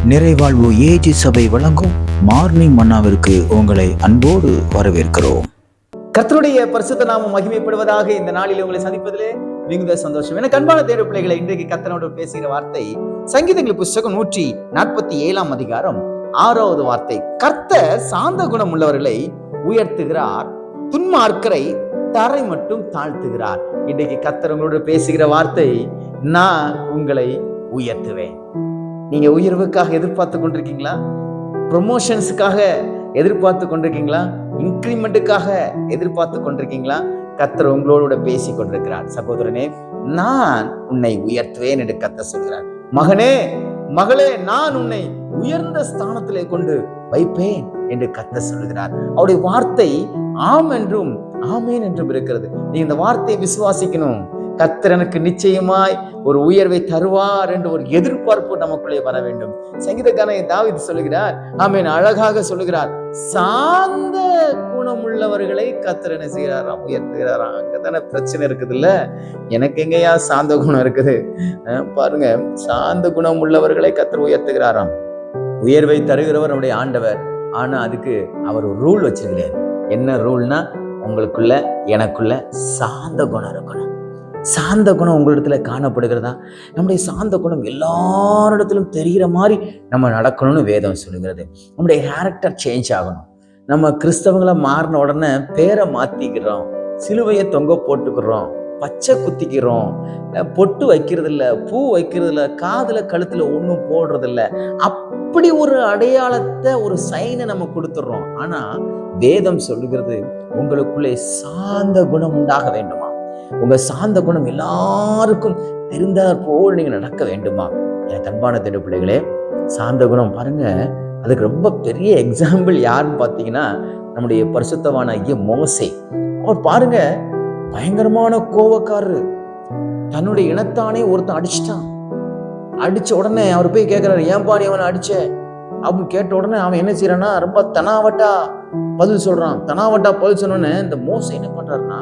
நிறைவாழ்வு AG சபை வழங்கும் morning மன்னாவிற்கு உங்களை அன்போடு வரவேற்கிறோம். கர்த்தருடைய பரிசுத்த நாமம் மகிமைப்படுவதாக. இந்த நாளில் உங்களை சந்திப்பதிலே மிகுந்த சந்தோஷம். எனக்கு அன்பான தேவ பிள்ளைகளை, இன்றைக்கு கர்த்தரோடு பேசுகிற வார்த்தை சங்கீதங்கள் புஸ்தகம் 147 அதிகாரம் 6வது வார்த்தை. கர்த்தர் சாந்த குணம் உள்ளவர்களை உயர்த்துகிறார், துன்மார்க்கரை தரை மட்டும் தாழ்த்துகிறார். இன்றைக்கு கர்த்தர் உங்களோடு பேசுகிற வார்த்தை, நான் உங்களை உயர்த்துவேன். நீங்க உயர்வுக்காக எதிர்பார்த்து கொண்டிருக்கீங்களா? ப்ரொமோஷன்ஸுக்காக எதிர்பார்த்து கொண்டிருக்கீங்களா? இன்கிரிமெண்ட்டுக்காக எதிர்பார்த்து கொண்டிருக்கீங்களா? கர்த்தர் உங்களோட பேசி கொண்டிருக்கிறார். சகோதரனே, நான் உன்னை உயர்த்துவேன் என்று கர்த்தர் சொல்கிறார். மகனே, மகளே, நான் உன்னை உயர்ந்த ஸ்தானத்திலே கொண்டு வைப்பேன் என்று கர்த்தர் சொல்கிறார். அவருடைய வார்த்தை ஆம் என்றும் ஆமேன் என்றும் இருக்கிறது. நீ இந்த வார்த்தையை விசுவாசிக்கணும். கர்த்தர் எனக்கு நிச்சயமாய் ஒரு உயர்வை தருவார் என்று ஒரு எதிர்பார்ப்பு நமக்குள்ளே வர வேண்டும். சங்கீதக்காரன் தாவீது சொல்லுகிறார், ஆமென், அழகாக சொல்லுகிறார், சாந்த குணம் உள்ளவர்களை கர்த்தர் என்ன செய்கிறாராம்? உயர்த்துகிறாராம். அங்கதானே பிரச்சனை இருக்குது இல்ல? எனக்கு எங்கேயா சாந்த குணம் இருக்குது? பாருங்க, சாந்த குணம் உள்ளவர்களை கர்த்தர் உயர்த்துகிறாராம். உயர்வை தருகிறவர் நம்முடைய ஆண்டவர். ஆனா அதுக்கு அவர் ஒரு ரூல் வச்சிருக்கிறார். என்ன ரூல்னா, உங்களுக்குள்ள எனக்குள்ள சாந்த குணம் இருக்கணும். சாந்த குணம் உங்களிடத்துல காணப்படுகிறதா? நம்முடைய சாந்த குணம் எல்லாரிடத்திலும் தெரிகிற மாதிரி நம்ம நடக்கணும்னு வேதம் சொல்லுகிறது. நம்முடைய கேரக்டர் சேஞ்ச் ஆகணும். நம்ம கிறிஸ்தவங்களை மாறின உடனே பேரை மாத்திக்கிறோம், சிலுவையை தொங்க போட்டுக்கிறோம், பச்சை குத்திக்கிறோம், பொட்டு வைக்கிறது இல்லை, பூ வைக்கிறது இல்லை, காதுல கழுத்துல ஒன்றும் போடுறது இல்லை. அப்படி ஒரு அடையாளத்தை, ஒரு சைனை நம்ம கொடுத்துடுறோம். ஆனா வேதம் சொல்லுகிறது, உங்களுக்குள்ளே சாந்த குணம் உண்டாக வேண்டுமா? உங்க சாந்த குணம் எல்லாருக்கும் தெரிந்தாற் போல் நீங்க நடக்க வேண்டுமா? எனக்கு அன்பான தேவ பிள்ளைகளே, சாந்த குணம் பாருங்க, அதுக்கு ரொம்ப பெரிய எக்ஸாம்பிள் யாருன்னு பார்த்தீங்கன்னா, நம்முடைய பரிசுத்தவான ஐயா மோசே. அவர் பாருங்க, பயங்கரமான கோபக்காரரு. தன்னுடைய இனத்தானே ஒருத்தன் அடிச்சிட்டான். அடிச்ச உடனே அவர் போய் கேட்கிறாரு, ஏன்பா நீ அவனை அடிச்ச அப்படின்னு கேட்ட உடனே அவன் என்ன செய்யறான்னா, ரொம்ப தனாவட்டா பதில் சொல்றான். தனாவட்டா பதில் சொன்னோன்னு இந்த மோசே என்ன பண்றாருன்னா,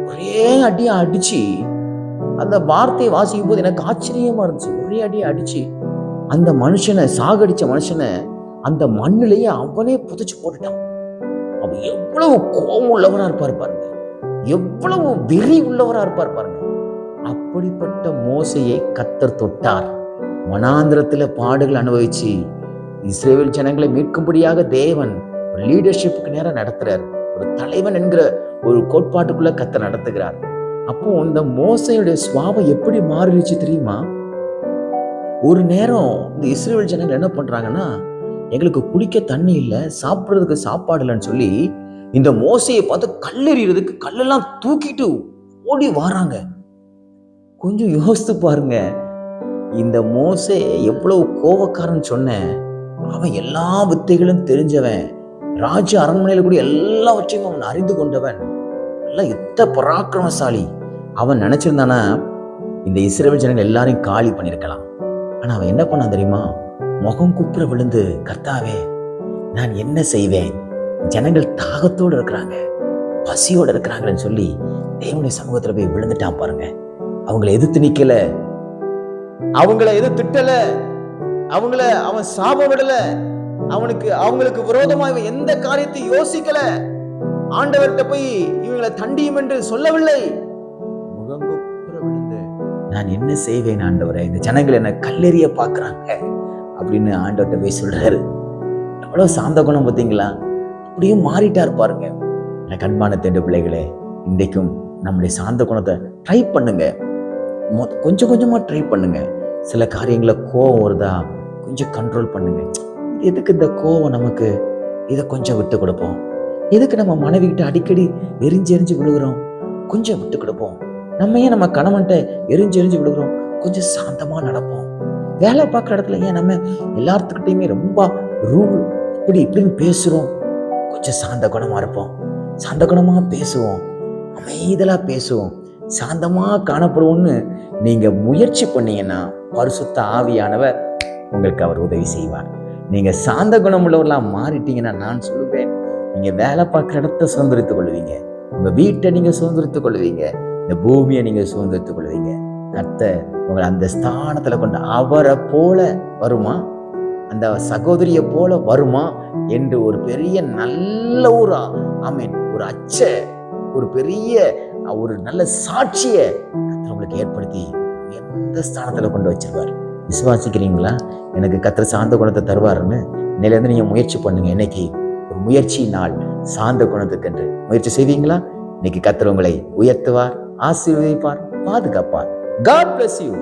ஒரே அடியா அடிச்சு, அந்த வார்த்தையை வாசிக்கும் போது எனக்கு ஆச்சரியமா இருந்துச்சு. ஒரே அடியா அடிச்சு அந்த மனுஷனை, சாகடிச்ச மனுஷனை அந்த மண்ணிலேயே அவனே புதைச்சு போட்டுட்டான். அவன் எவ்வளவு கோபம் உள்ளவரா இருப்பார் பாருங்க, எவ்வளவு வெறி உள்ளவரா இருப்பார் பாருங்க. அப்படிப்பட்ட மோசையை கர்த்தர் தொட்டார். வனாந்திரத்துல பாடுகள் அனுபவிச்சு இஸ்ரவேல் ஜனங்களை மீட்கும்படியாக தேவன் ஒரு லீடர்ஷிப்புக்கு நேரம் நடத்துறார். ஒரு தலைவன் என்கிற ஒரு கோட்பாட்டுக்குள்ள கர்த்தர் நடத்துகிறார். அப்போ இந்த மோசையுடைய சுவாபம் எப்படி மாறிடுச்சு தெரியுமா? ஒரு நேரம் இந்த இஸ்ரவேல் ஜனங்கள் என்ன பண்றாங்கன்னா, எங்களுக்கு குடிக்க தண்ணி இல்லை, சாப்பிடுறதுக்கு சாப்பாடு இல்லைன்னு சொல்லி இந்த மோசையை பார்த்து கல்லெறிகிறதுக்கு கல்லெல்லாம் தூக்கிட்டு ஓடி வாராங்க. கொஞ்சம் யோசித்து பாருங்க, இந்த மோசே எவ்வளவு கோபக்காரன் சொன்னேன். அவன் எல்லா வித்தைகளும் தெரிஞ்சவன், ராஜ அரண்மனையில கூட எல்லாவற்றையும் அவன் அறிந்து கொண்டவன், எல்லாம் யுத்த பராக்கிரமசாலி. அவன் நினைச்சிருந்தானா இந்த இஸ்ரவேல் ஜனங்கள் எல்லாரையும் காலி பண்ணிருக்கலாம். ஆனா அவன் என்ன பண்ணான் தெரியுமா? முகம் குப்புற விழுந்து, கர்த்தாவே நான் என்ன செய்வேன்? ஜனங்கள் தாகத்தோடு இருக்கிறாங்க, பசியோடு இருக்கிறாங்கன்னு சொல்லி தேவனுடைய சமூகத்துல போய் விழுந்துட்டான் பாருங்க. அவங்களை எதிர்த்து நிக்கல, அவங்கள எதிர்த்து திட்டல, அவன் சாபம் விடல, அவங்களுக்கு விரோதமா இவன் எந்த காரியத்தை யோசிக்கல. ஆண்டவர்கிட்ட போய் இவங்களை தண்டியும் என்று சொல்லவில்லை. முகங்குப்புற விழுந்து, நான் என்ன செய்வேன் ஆண்டவரே, இந்த ஜனங்கள் என்ன கல்லெறிய பாக்குறாங்க அப்படின்னு ஆண்டவர்கிட்ட போய் சொல்றாரு. எவ்வளவு சாந்த குணம் பார்த்தீங்களா? அப்படியே மாறிட்டார் பாருங்க. எனக்கு அன்பான தேவ பிள்ளைகளே, இன்றைக்கும் நம்முடைய சாந்த குணத்தை ட்ரை பண்ணுங்க. கொஞ்சம் கொஞ்சமா ட்ரை பண்ணுங்க. சில காரியங்களை கோவம் வருதா, கொஞ்சம் கண்ட்ரோல் பண்ணுங்க. எதுக்கு இந்த கோவம் நமக்கு? இதை கொஞ்சம் விட்டு கொடுப்போம். எதுக்கு நம்ம மனைவி கிட்ட அடிக்கடி எரிஞ்சு விழுகிறோம்? கொஞ்சம் விட்டு கொடுப்போம். நம்ம ஏன் நம்ம கணவன்கிட்ட எரிஞ்சு விழுகிறோம்? கொஞ்சம் சாந்தமா நடப்போம். வேலை பார்க்குற இடத்துல ஏன் நம்ம எல்லாத்துக்கிட்டையுமே ரொம்ப ரூல் இப்படின்னு பேசுறோம்? கொஞ்சம் சாந்த குணமா இருப்போம், சாந்த குணமா பேசுவோம், அமைதலா பேசுவோம், சாந்தமா காணப்படுவோம்னு நீங்க முயற்சி பண்ணீங்கன்னா பரிசுத்த ஆவியானவர் உங்களுக்கு அவர் உதவி செய்வார். நீங்க சாந்த குணம் உள்ளவர்களா மாறிட்டீங்கன்னா நான் சொல்லுவேன், நீங்க வேலை பார்க்குற இடத்த சுதந்திரித்துக் கொள்வீங்க, உங்க வீட்டை நீங்க சுதந்திரித்துக் கொள்வீங்க, இந்த பூமியை நீங்க சுதந்திரித்துக் கொள்வீங்க. கர்த்தர் உங்களை அந்த ஸ்தானத்துல கொண்டு அவரை போல வருமா? அந்த சகோதரியை போல வருமா என்று ஒரு பெரிய நல்ல ஒரு ஒரு அச்ச, ஒரு பெரிய ஒரு நல்ல சாட்சிய கர்த்தர் உங்களுக்கு ஏற்படுத்தி எந்த ஸ்தானத்துல கொண்டு வச்சிருவார். விசுவாசிக்கிறீங்களா? எனக்கு கர்த்தர் சாந்த குணத்தை தருவாருன்னு இன்னையிலேருந்து நீங்க முயற்சி பண்ணுங்க. இன்னைக்கு ஒரு முயற்சி நாள், சாந்த குணத்துக்கு என்று முயற்சி செய்வீங்களா? இன்னைக்கு கர்த்தர் உங்களை உயர்த்துவார், ஆசீர்வதிப்பார், பாதுகாப்பார். God bless you.